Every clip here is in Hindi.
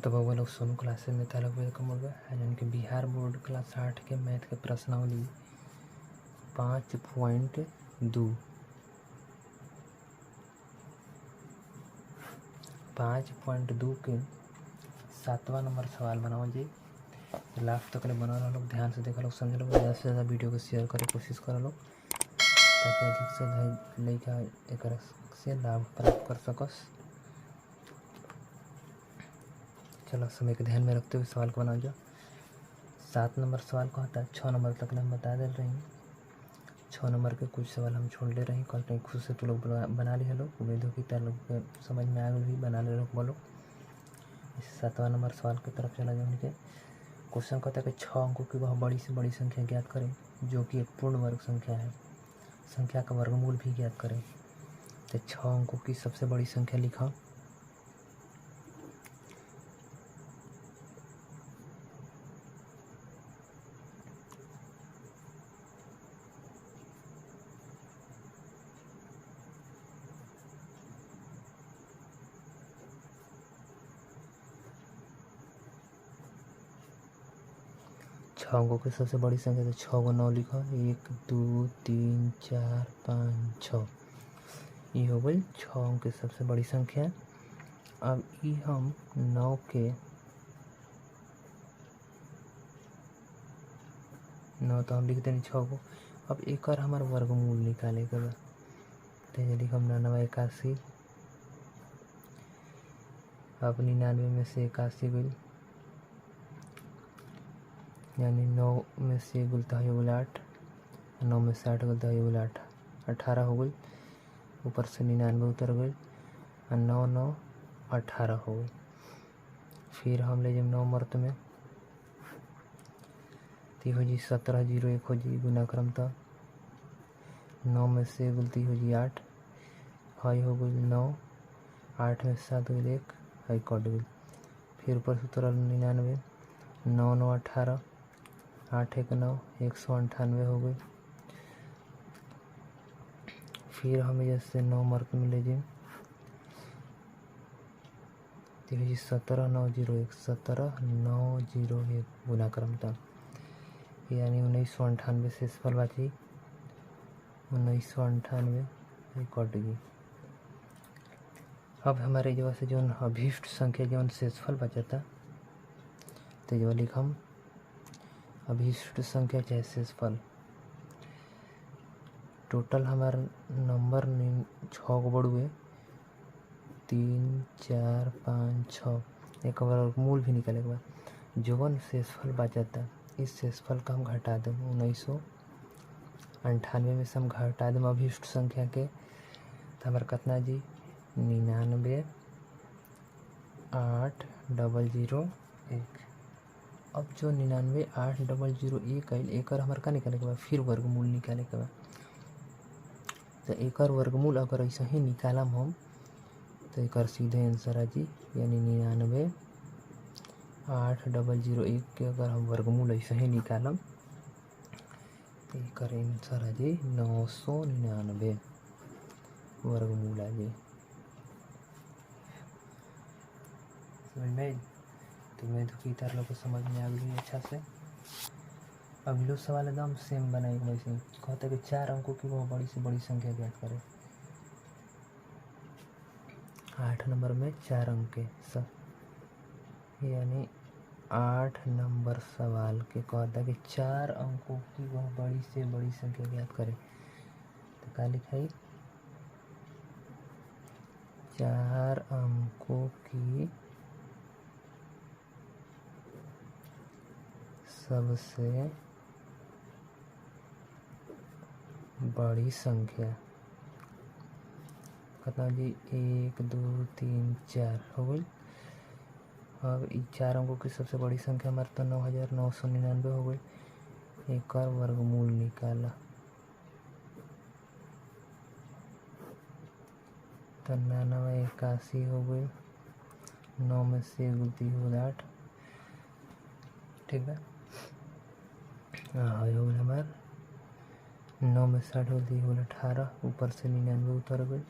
तो बउआ लोग सोनू क्लासेस में ताला वेलकम हो गया है। यानी कि बिहार बोर्ड क्लास 8 के मैथ के प्रश्नावली 5.2 के 7वां नंबर सवाल बनाओ जी। लास्ट तक बना रहा लोग, ध्यान से देखा लोग, समझ लो, ज़्यादा से ज़्यादा वीडियो को शेयर करे कोशिश करो लोग, ताकि अधिक से अधिक लड़का एक से लाभ प्राप्त कर सकस। चलो समय के ध्यान में रखते हुए सवाल को बनाओ जाओ। 7 नंबर सवाल को हटा 6 नंबर तक हम बता दे रहे हैं। 6 नंबर के कुछ सवाल हम छोड़ ले रहे हैं, कल कहीं खुद से तो लोग बना लिए लोग, उम्मीद हो कि तार लोग समझ में आ गई, बना ले लोग बोलो। इस 7वां नंबर सवाल की तरफ चला जाए। उनके क्वेश्चन कहता है कि 6 अंकों की वह बड़ी से बड़ी संख्या ज्ञात करें जो कि एक पूर्ण वर्ग संख्या है, संख्या का वर्गमूल भी ज्ञात करें। तो 6 अंकों की सबसे बड़ी संख्या लिखा। छः अंकों की सबसे बड़ी संख्या, तो 6 को 9 लिखा। 1 2 3 4 5 6, ये हो गई 6 अंक की सबसे बड़ी संख्या। अब ये हम 9 तो हम लिख देंगे 6 को। अब एक और हमारे वर्गमूल निकाले के बाद तो लिख हम 99 81। अब 99 में से 81 गई, यानी 9 में से गुलता हो गई 8, 9 में से 8 गुलता हो गई 8, 18 हो गई। ऊपर से 99 उतर गई और 9 9 18 हो गई। फिर हम ले जब 9 मर्त में तो हो जी 17 0 1 हो जी गुणाक्रम। तो 9 में से गुलती हो जी 8, हाई हो गई 9, 8 में 7 गई 1, हाई कट गई। फिर ऊपर से उतरल 99, 9 9 18, 8 1 9, 198 हो गई। फिर हमें जैसे 9 मार्क में ले जाए तो 17 9 0 1, 17 9 0 1 गुणाक्रम था, यानी 1998 से सफल बाची 1998 कट गई। अब हमारे जगह से जो अभीष्ट संख्या जो शेषफल बचा था तो जो लिखम अभीष्ट संख्या चाहे शेषफल। टोटल हमारा नंबर 6 को बढ़ुए 3 4 5 6, एक वर्गमूल भी निकले के बाद जो शेषफल बचा था इस शेषफल का हम घटा दें 1998 में से हम घटा दें अभीष्ट संख्या के, तो हमारा कितना जी 99 8 0 1। अब जो 99 8 0 1 आयल एक और हमारे का निकाले के बाद फिर वर्गमूल निकाले के बाद, तो एक और वर्गमूल अगर ऐसा ही निकालम हम तो एक सीधे आंसर आ जी, यानी 99 8 0 1 के अगर हम वर्गमूल ऐसा ही निकालम तो एक आंसर आ जी 999 वर्गमूल आ जी। समझ में तो मैं दुखी तार लोग को समझ में आ गई अच्छा से। अगलो सवाल एकदम सेम बनाई वैसे कहते कि 4 अंकों की वो बड़ी से बड़ी संख्या ज्ञात करें। 8 नंबर में 4 अंक के सब, यानी 8 नंबर सवाल के कहता कि 4 अंकों की वह बड़ी से बड़ी संख्या ज्ञात करें। तो क्या लिखा है 4 अंकों की सबसे बड़ी संख्या कितना जी 1 2 3 4 हो गई। अब इन 4 अंकों की सबसे बड़ी संख्या हमारे तो 9999 हो गई। एक और वर्गमूल निकाला तो 99 81 हो गई। 9 में से गुलती हो 8, ठीक है। हाँ हो गई हमारे 9 में 60 गुलती हो 18, ऊपर से 99 उतर गई,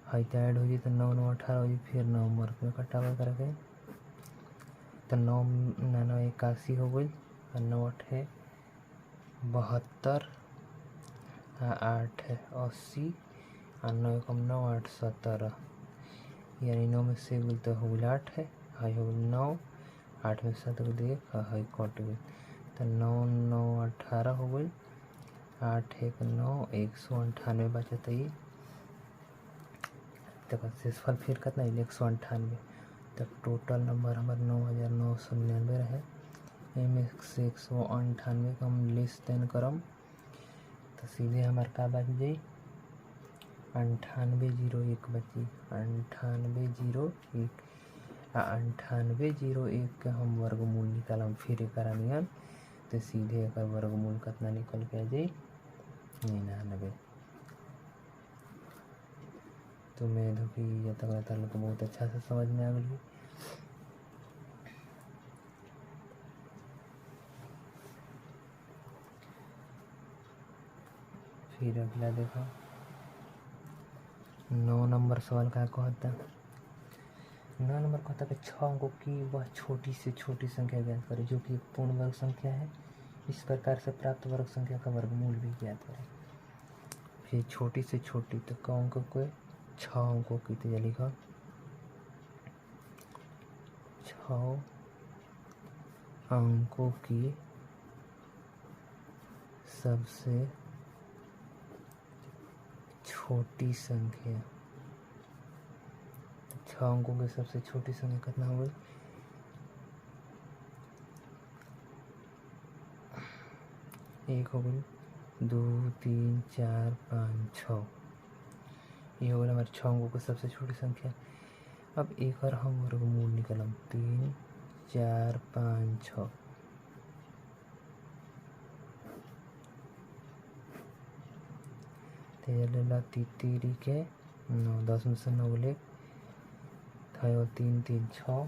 हाई तो ऐड हो जी तो 9 9 18 हो जी। फिर 9 मार्क में कटावा करके तो 9 9 81 हो गई और 9 8 है 72 और 8 है 80 और 9 एकम 9 8 17 यानी 9 में से गई तो हो गई 8 है हाई हो गई 9 8 में 7 को देख हाई कट गई तो 9 9 18 हो गई 8 1 9 198 बचा तो ये तक शेषफल फिर कितना 198 तक टोटल नंबर हमारे 9999 रहे एम से 198 का हम लेस देन करम तो सीधे हमारे का बच जाई 9801 बची 9801 9801 के हम वर्गमूल निकालम फिर एक नियन तो सीधे एक वर्गमूल कितना निकल के आ जाई 99। तो मैं देखी ये तक लोग बहुत अच्छा से समझ में आ गई। फिर अगला देखो 9 नंबर सवाल का कहता 9 नंबर कहता है 6 अंकों की वह छोटी से छोटी संख्या ज्ञात करें जो कि एक पूर्ण वर्ग संख्या है। इस प्रकार से प्राप्त वर्ग संख्या का वर्गमूल भी ज्ञात करें। फिर छोटी से छोटी तो क अंकों को 6 अंकों की तो लिखा 6 अंकों की सबसे छोटी संख्या 6 अंकों की सबसे छोटी संख्या कितना हो गई 1 हो गई 2 3 4 5 6 ये हो गया हमारे 6 अंकों की सबसे छोटी संख्या। अब एक और हम वर्गमूल निकालम 3 4 5 6 तेला तीरी के 9 10 में से 9 ले थायो 3 3 6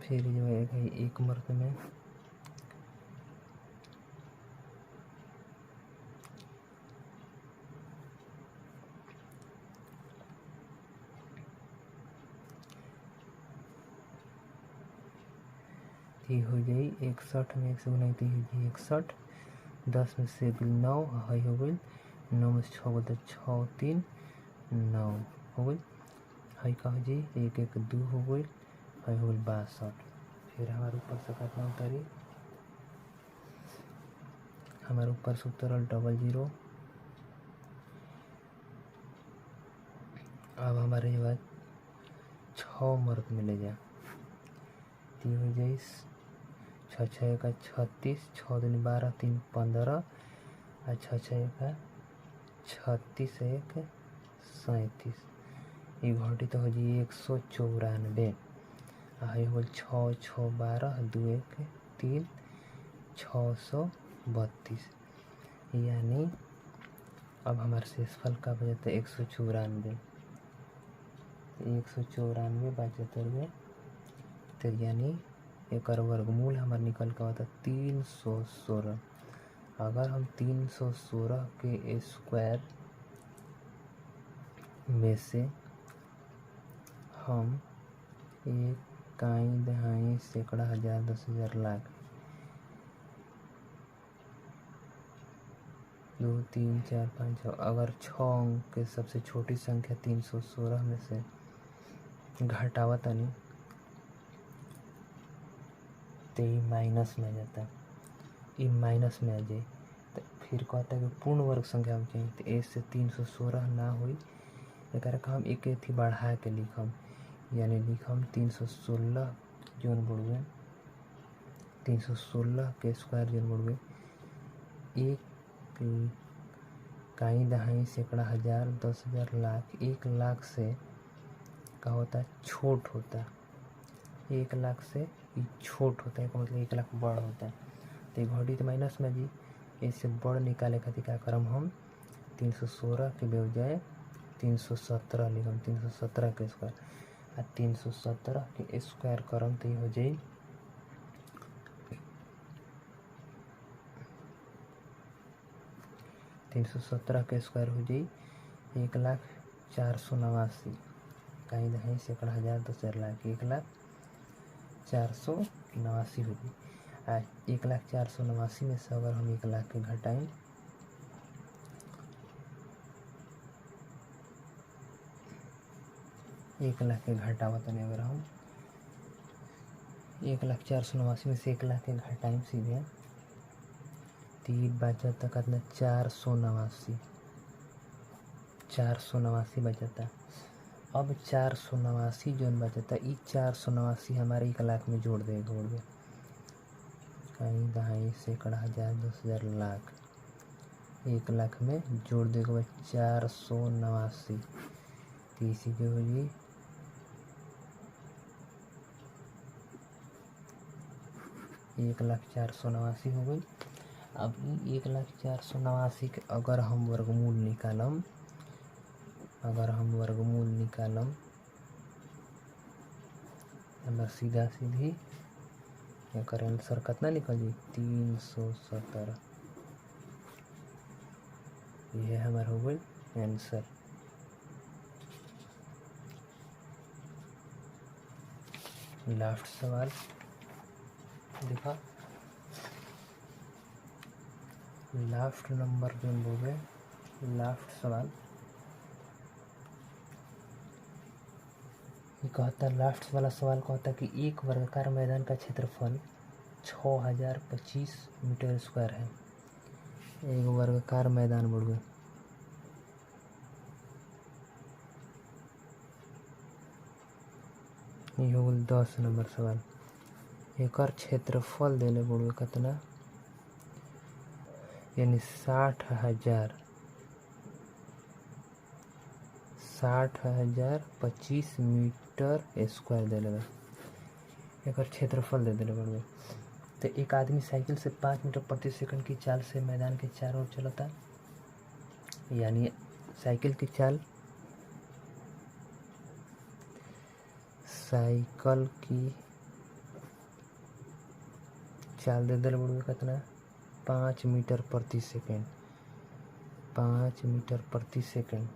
फिर जो है एक मर्द में थी हो गई 61 में 119 थी हो गई 61 10 में से 9 हाई हो गई 9 में से 6 बदल 6 3 9 हो गई हाई का हो जाई 1 1 2 हो गई हाई हो गई 62। फिर हमारे ऊपर से कितना उतरी हमारे ऊपर से उतरल 00। अब हमारे जो है 6 मर्द में ले जा ती हो जाए 6 6 का 36 6 दिन 12 3 15 और 6 6 का 36 1 37 ये घटी तो हो जाए 194 आई हो 6 6 12 2 1 3 632 यानी अब हमारे शेषफल का बचता है 194 बचत हुए तो यानी एक वर्गमूल हमारे निकल का होता 316। अगर हम 316 के स्क्वायर में से हम एक काई दहाई सैकड़ा हजार 10,000 लाख 2 3 4 5 6 अगर 6 अंक के सबसे छोटी संख्या 316 में से घटावत नहीं तो ये माइनस में आ जाता ये माइनस में आ जाए तो फिर कहता है कि पूर्ण वर्ग संख्या हम चाहिए तो ए से 316 ना हुई एक हम एक थी बढ़ा के लिखम यानी लिखम 316 जोन बढ़ुए 316 के स्क्वायर जोन बढ़ुए एक काई दहाई सैकड़ा हजार 10,000 लाख 1 लाख से का होता है छोट होता है 1 लाख से छोट होता है मतलब 1 लाख बड़ होता है तो घड़ी तो माइनस में जी इससे बड़ निकाले खातिर क्या करम हम 316 के बजाय 317 लिखम 317 के स्क्वायर और 317 के स्क्वायर करम तो ये हो जाए 317 के स्क्वायर हो जाए 1,04,89 कहीं दहें सैकड़ा हज़ार 10,000 लाख 1,04,89 होगी। 1,04,89 में से अगर हम 1 लाख के घटाएं 1 लाख के घटावत नहीं, अगर हम 1,04,89 में से 1 लाख के घटाएं सीधे 3 बचता कितना 489 बचता। अब 489 जो बचता ई 489 हमारे 1 लाख में जोड़ देगा कहीं दहाई सैकड़ा हज़ार 10,000 लाख 1 लाख में जोड़ देगा 489 तीसरी जो होगी 1,04,89 हो गई। अब 1,04,89 के अगर हम वर्गमूल निकालम हमारा सीधा सीधी एकर आंसर कितना निकली 317। यह हमारा हो गई आंसर। लास्ट सवाल देखा, लास्ट नंबर जो बोले लास्ट सवाल कहता, लास्ट वाला सवाल कहता कि एक वर्गाकार मैदान का क्षेत्रफल 6,025 मीटर स्क्वायर है। एक वर्गाकार मैदान बढ़ गए ये हो गल 10 नंबर सवाल। एक क्षेत्रफल देले बढ़ कितना यानी 60,025 मीटर स्क्वायर दे लगा एक क्षेत्रफल दे दिले बड़े। तो एक आदमी साइकिल से 5 मीटर प्रति सेकंड की चाल से मैदान के चारों ओर चलता, यानी साइकिल की चाल दे दिले बड़े कितना 5 मीटर प्रति सेकंड 5 मीटर प्रति सेकंड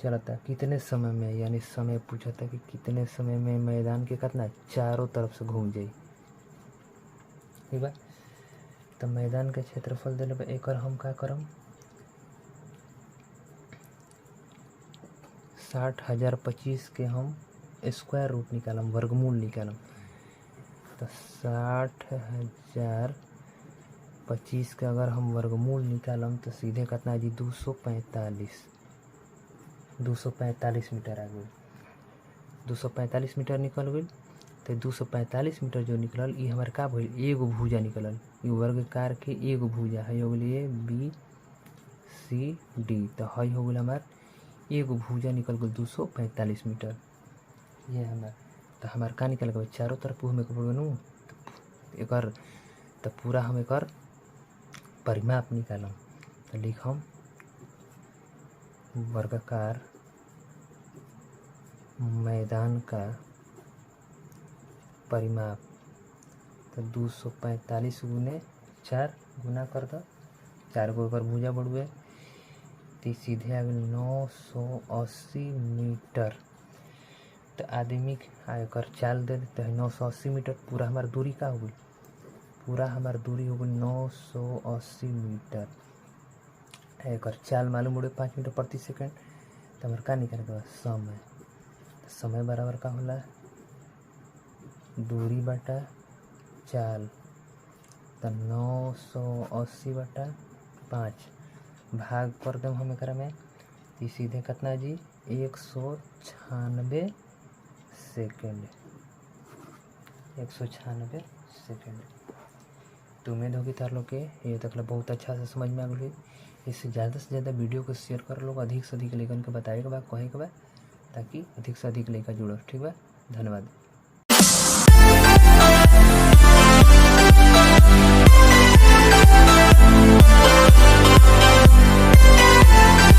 चलता। कितने समय में, यानी समय पूछा था कि कितने समय में मैदान के कितना चारों तरफ से घूम जाए। ठीक बा, तो मैदान के क्षेत्रफल दिले एक हम का करम 60,025 के हम स्क्वायर रूट निकालम, वर्गमूल निकालम। तो 60,025 के अगर हम वर्गमूल निकालम तो सीधे कितना जी 245 मीटर आ गई। 245 मीटर निकल गई। तो 245 मीटर जो निकलल ये हमारे का भइल एगो भुजा निकलल। ये वर्गकार के एगो भुजा है हो गई ABCD। तो हई हो गई हमार एगो भुजा निकल गई 245 मीटर। ये हमार तो हमार का निकल गए चारों तरफ हमें पड़ू एक तो पूरा हम एक परिमाप निकालम। तो लिखम वर्गाकार मैदान का परिमाप। तो 245 गुने 4 गुना कर दो 4 गो अगर भुजा बढ़ुए तो सीधे आ गई 980 मीटर। तो आदमी आकर चाल दे देते हैं 980 मीटर। पूरा हमारा दूरी का हो गई, पूरा हमारा दूरी हो गई 980 मीटर। एक चाल मालूम उड़े 5 मीटर प्रति सेकंड। तो हमारे का निकल गया समय बराबर का होला दूरी बटा चाल। तो 980 बटा 5 भाग कर दें हम एक में तो सीधे कितना जी 196 सेकेंड 196 सेकेंड। तो उम्मीद होगी तार लोग के ये तक बहुत अच्छा से समझ में आ गई। इससे ज़्यादा से ज़्यादा वीडियो को शेयर कर लोग, अधिक से अधिक लेखन के बताए के बाद कहे के बाद ताकि अधिक से अधिक लेकर जुड़ो। ठीक बा, धन्यवाद।